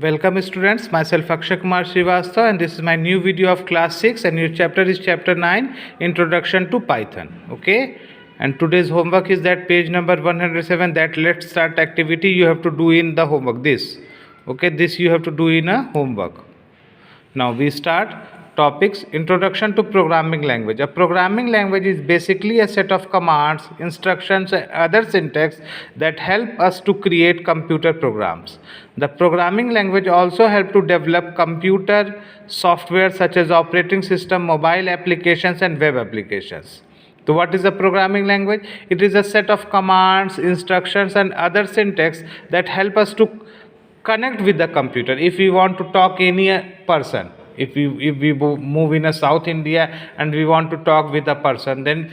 Welcome students, myself Akshay Kumar Srivastava and this is my new video of class 6 and your chapter is chapter 9, Introduction to Python. Okay, and today's homework is that page number 107, that let's start activity you have to do in the homework. This you have to do in a homework. Now we start. Topics: Introduction to Programming Language. A programming language is basically a set of commands, instructions and other syntax that help us to create computer programs. The programming language also help to develop computer software such as operating system, mobile applications and web applications. So what is a programming language? It is a set of commands, instructions and other syntax that help us to connect with the computer. If we want to talk any person, if we move in a South India and we want to talk with a person, then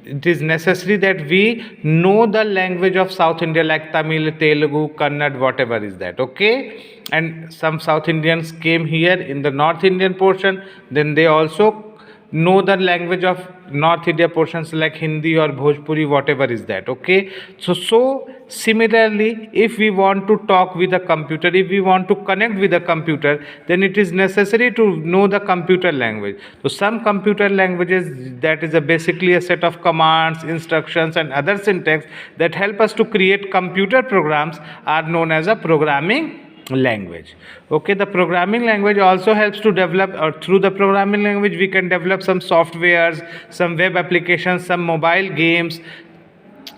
it is necessary that we know the language of South India, like Tamil, Telugu, Kannada, whatever is that. Okay, and some South Indians came here in the North Indian portion, then they also know the language of North India portions like Hindi or Bhojpuri, whatever is that. Okay, so similarly, if we want to talk with a computer, if we want to connect with a computer, then it is necessary to know the computer language. So some computer languages, that is basically a set of commands, instructions and other syntax that help us to create computer programs, are known as a programming language. Okay, the programming language also helps to develop, or through the programming language we can develop some softwares, some web applications, some mobile games,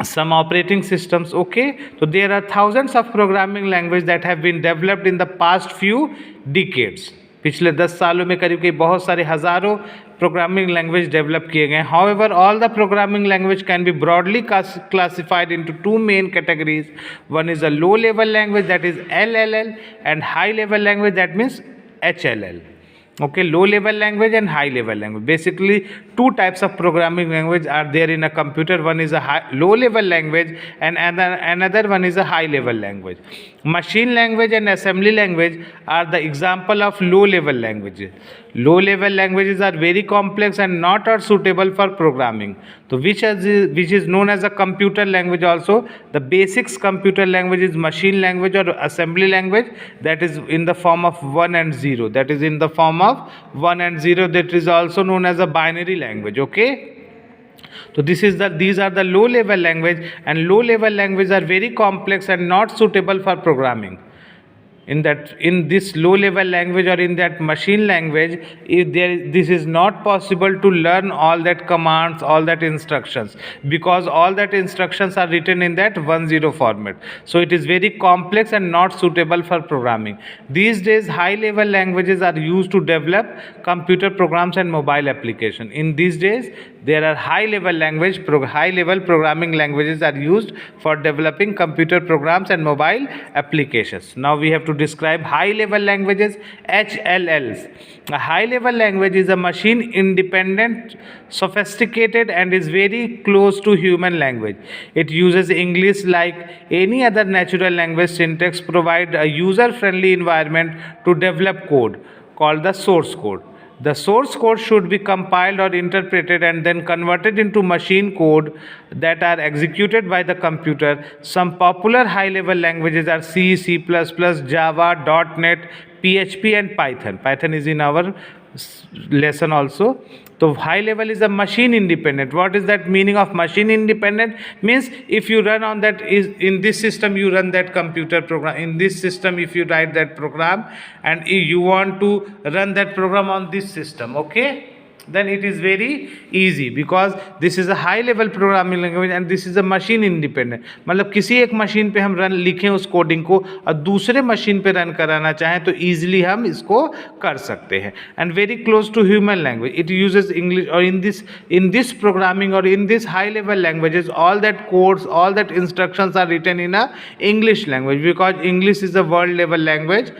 some operating systems. Okay, so there are thousands of programming language that have been developed in the past few decades. पिछले 10 सालों में करीब करीब बहुत सारे हज़ारों programming language develop किए गए. However, all the programming language can be broadly classified into two main categories. One is a low level language, that is LLL, and high level language, that means HLL. Okay, low level language and high level language. Basically, two types of programming language are there in a computer. One is a low level language and another one is a high level language. Machine language and assembly language are the example of low level languages. Low level languages are very complex and not are suitable for programming. So which is known as a computer language also. The basics computer language is machine language or assembly language, that is in the form of 1 and 0. That is in the form of 1 and 0. That is also known as a binary language. Okay, so these are the low level language, and low level languages are very complex and not suitable for programming. In this low level language or in that machine language, this is not possible to learn all that commands, all that instructions, because all that instructions are written in that 1-0 format. So it is very complex and not suitable for programming. These days high level languages are used to develop computer programs and mobile application. In these days there are high level programming languages are used for developing computer programs and mobile applications. Now we have to describe high level languages, HLLs. A high level language is a machine independent, sophisticated and is very close to human language. It uses English like any other natural language syntax, provide a user friendly environment to develop code called the source code. The source code should be compiled or interpreted and then converted into machine code that are executed by the computer. Some popular high-level languages are C, C++, Java, .NET, PHP and Python. Python is in our lesson also. So high level is a machine independent. What is that meaning of machine independent? Means if you run on that, is in this system you run that computer program, in this system if you write that program and if you want to run that program on this system, okay, then it is very easy because this is a high level programming language and this is a machine independent. मतलब किसी एक machine पे हम लिखें उस coding को और दूसरे मशीन पे रन कराना चाहें तो ईजिली हम इसको कर सकते हैं. And very close to human language. It uses English, or in this programming or in this high level languages, all that codes, all that instructions are written in a English language, because English is a world level language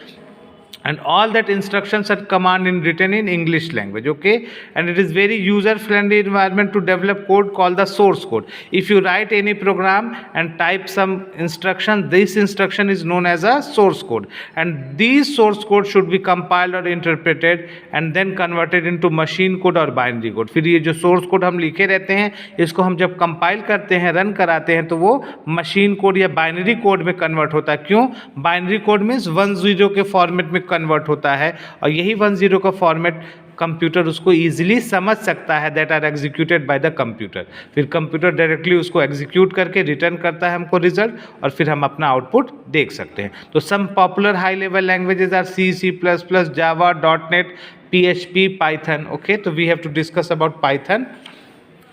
and all that instructions are command in written in English language, okay, and it is very user friendly environment to develop code called the source code. If you write any program and type some instruction, this instruction is known as a source code, and these source code should be compiled or interpreted and then converted into machine code or binary code. फिर ये जो source code हम लिखे रहते हैं, इसको हम जब compile करते हैं, रन कराते हैं, तो वो machine code या binary code में convert होता है. क्यों? Binary code means 1-0 के format में कन्वर्ट होता है, और यही 1-0 का फॉर्मेट कंप्यूटर उसको इजीली समझ सकता है, that are executed by the computer. फिर कंप्यूटर डायरेक्टली उसको एग्जीक्यूट करके रिटर्न करता है हमको रिजल्ट, और फिर हम अपना आउटपुट देख सकते हैं. तो some popular high level languages are C, C++, जावा, .NET, PHP, पाइथन. ओके, तो we have to discuss about Python.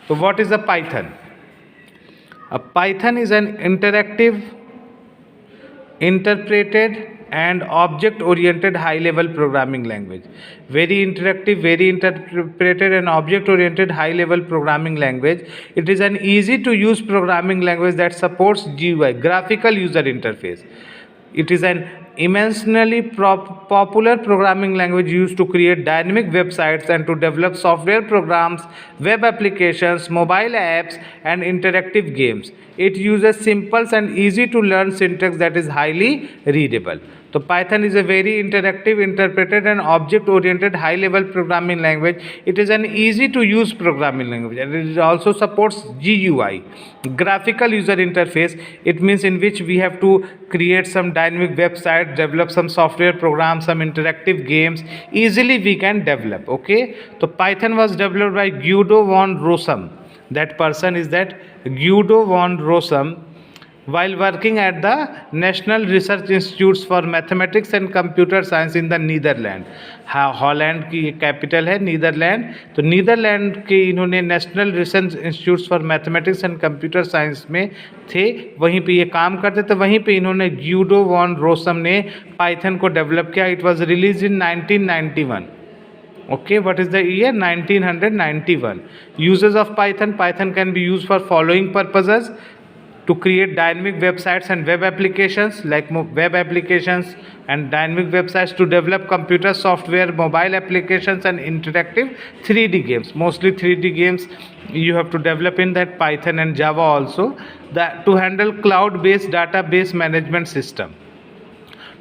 तो what is a Python? A Python is an interactive, interpreted and object oriented high level programming language. Very interactive, very interpreted and object oriented high level programming language. It is an easy to use programming language that supports GUI, graphical user interface. It is an immensely popular programming language used to create dynamic websites and to develop software programs, web applications, mobile apps, and interactive games. It uses simple and easy to learn syntax that is highly readable. So Python is a very interactive, interpreted and object oriented high level programming language. It is an easy to use programming language, and it also supports GUI, graphical user interface. It means in which we have to create some dynamic website, develop some software programs, some interactive games. Easily we can develop. Okay, so Python was developed by Guido van Rossum. That person is that Guido van Rossum, while working at the National Research Institutes for Mathematics and Computer Science in the Netherlands. हाँ, Holland की capital है Netherlands. तो Netherlands के इन्होंने national research institutes for mathematics and computer science में थे, वहीं पे ये काम करते थे. वहीं पे इन्होंने ग्यूडो वॉन रोसम ने पाइथन को डेवलप किया. It was release in 1991. Okay, what is the year? 1991. Uses of Python. Python can be used for following purposes: to create dynamic websites and web applications, like web applications and dynamic websites, to develop computer software, mobile applications and interactive 3D games. Mostly 3D games you have to develop in that Python and Java also. That to handle cloud-based database management system,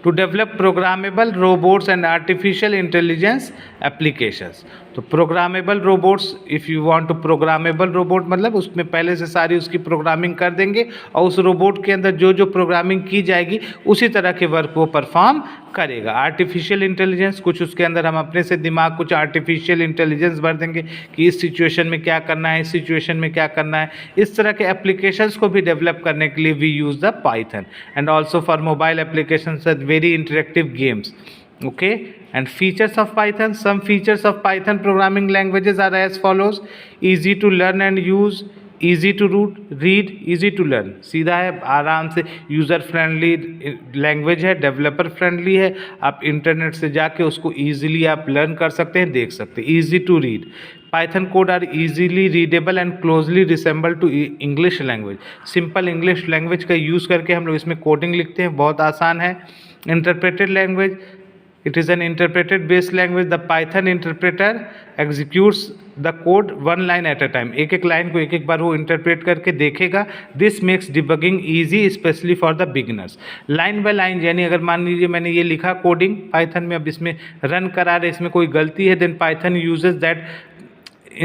to develop programmable robots and artificial intelligence applications. तो programmable robots, if you want to programmable robot मतलब उसमें पहले से सारी उसकी programming कर देंगे, और उस रोबोट के अंदर जो जो प्रोग्रामिंग की जाएगी उसी तरह के वर्क वो परफॉर्म करेगा. आर्टिफिशियल इंटेलिजेंस, कुछ उसके अंदर हम अपने से दिमाग कुछ आर्टिफिशियल इंटेलिजेंस भर देंगे कि इस सिचुएशन में क्या करना है, इस सिचुएशन में क्या करना है. इस तरह के एप्लीकेशंस को भी डेवलप करने के लिए we use the Python. And also for mobile applications very interactive games. Okay, and features of Python. Some features of Python programming languages are as follows: easy to learn and use, easy to read, easy to learn. सीधा है, आराम से, user friendly language है, developer friendly है. आप internet से जाके उसको ईजिली आप लर्न कर सकते हैं, देख सकते हैं. Easy to read. Python code are easily readable and closely resemble to English language. Simple English language का यूज़ करके हम लोग इसमें कोडिंग लिखते हैं, बहुत आसान है. Interpreted language. It is an interpreted based language. The Python interpreter executes the code one line at a time. एक एक लाइन को एक एक बार वो इंटरप्रेट करके देखेगा. This makes debugging easy, especially for the beginners. Line by line, यानी अगर मान लीजिए मैंने ये लिखा कोडिंग पाइथन में, अब इसमें रन करा रहे, इसमें कोई गलती है, then Python uses that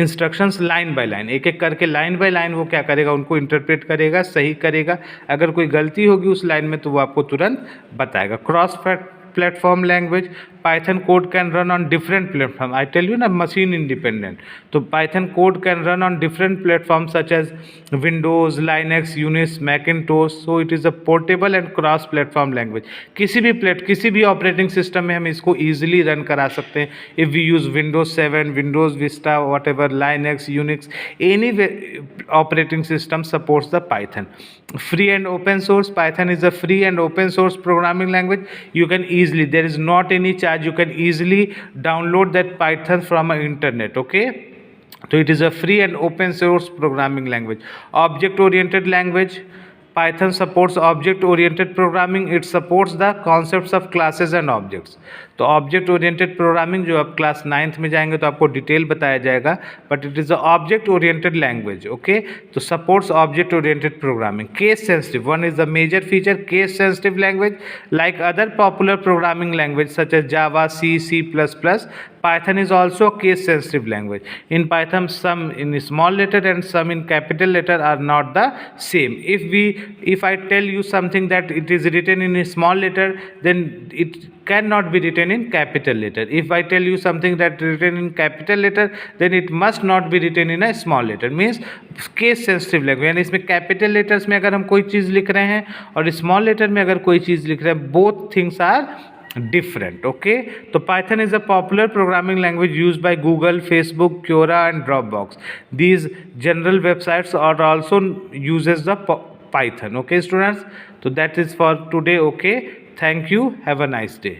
instructions line by line. एक एक करके लाइन बाय लाइन वो क्या करेगा, उनको इंटरप्रेट करेगा, सही करेगा. अगर कोई गलती होगी उस लाइन में तो वो आपको तुरंत बताएगा. Cross platform language. Python code can run on different platforms. I tell you na, machine independent. So Python code can run on different platforms such as Windows, Linux, Unix, Macintosh. So it is a portable and cross platform language. किसी भी operating system में हम इसको easily run करा सकते हैं. If we use Windows 7, Windows Vista, whatever, Linux, Unix, any operating system supports the Python. Free and open source. Python is a free and open source programming language. You can easily, there is not any charge, you can easily download that Python from internet. Okay, so it is a free and open source programming language. Object oriented language. Python supports object oriented programming. It supports the concepts of classes and objects. तो object oriented programming जो आप class 9th में जाएंगे तो आपको detail बताया जाएगा, but it is a object oriented language. Okay, तो supports object oriented programming. Case sensitive, one is the major feature. Case sensitive language like other popular programming language such as Java, C++, Python is also a case sensitive language. In Python, some in small letter and some in capital letter are not the same. If I tell you something that it is written in a small letter, then it cannot be written in capital letter. If I tell you something that written in capital letter, then it must not be written in a small letter. Means case sensitive language. यानी इसमें capital letters में अगर हम कोई चीज़ लिख रहे हैं और small letter में अगर कोई चीज़ लिख रहे हैं, both things are different. Okay, so Python is a popular programming language used by Google, Facebook, Quora and Dropbox. These general websites are also uses the Python. Okay students, so that is for today. Okay, thank you, have a nice day.